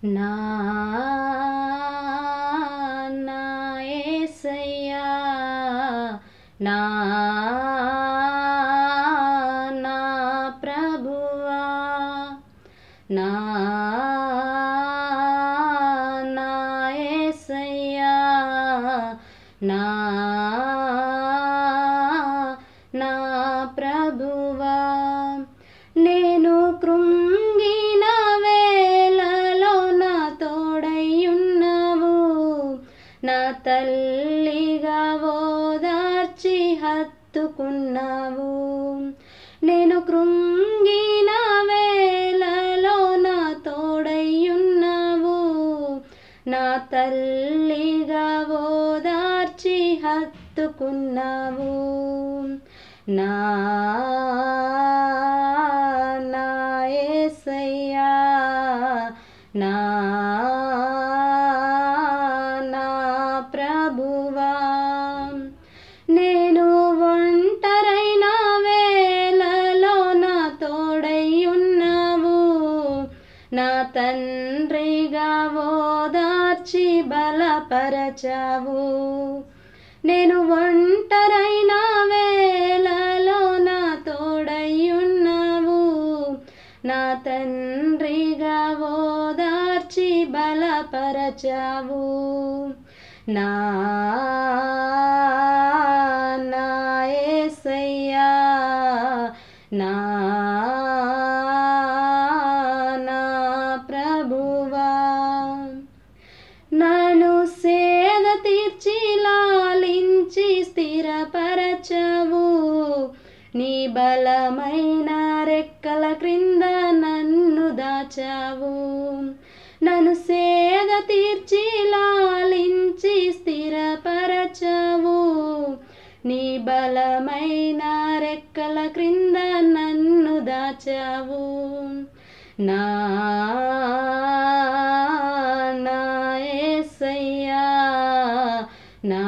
నా నా యేసయ్యా నా నా ప్రభువా నా నా యేసయ్యా నా నా ప్రభువా నేను కృంగిన వేళలో నా తోడయ్యున్నావు నా తల్లిగా ఓదార్చి హత్తుకున్నావు నేను కృంగిన వేళలో నా తోడయ్యున్నావు నా తల్లిగా ఓదార్చి హత్తుకున్నావు నా నా యేసయ్యా నా నా ప్రభువా నేను ఒంటరైన వేళలో నా తోడయ్యున్నావు నా తండ్రిగా ఓదార్చి బలపరచావు నేను ఒంటరైన వేళలో నా తోడయ్యున్నావు నా తండ్రిగా ఓదార్చి బలపరచావు నా నా యేసయ్యా నా నా ప్రభువా నన్ను సేద తీర్చి లాలించి స్థిరపరచవు నీ బలమైన రెక్కల క్రింద నన్ను దాచావు నన్ను సేద తీర్చి లాలించి స్థిరపరచవు నీ బలమైన రెక్కల క్రింద నన్ను దాచావు నా నా యేసయ్యా నా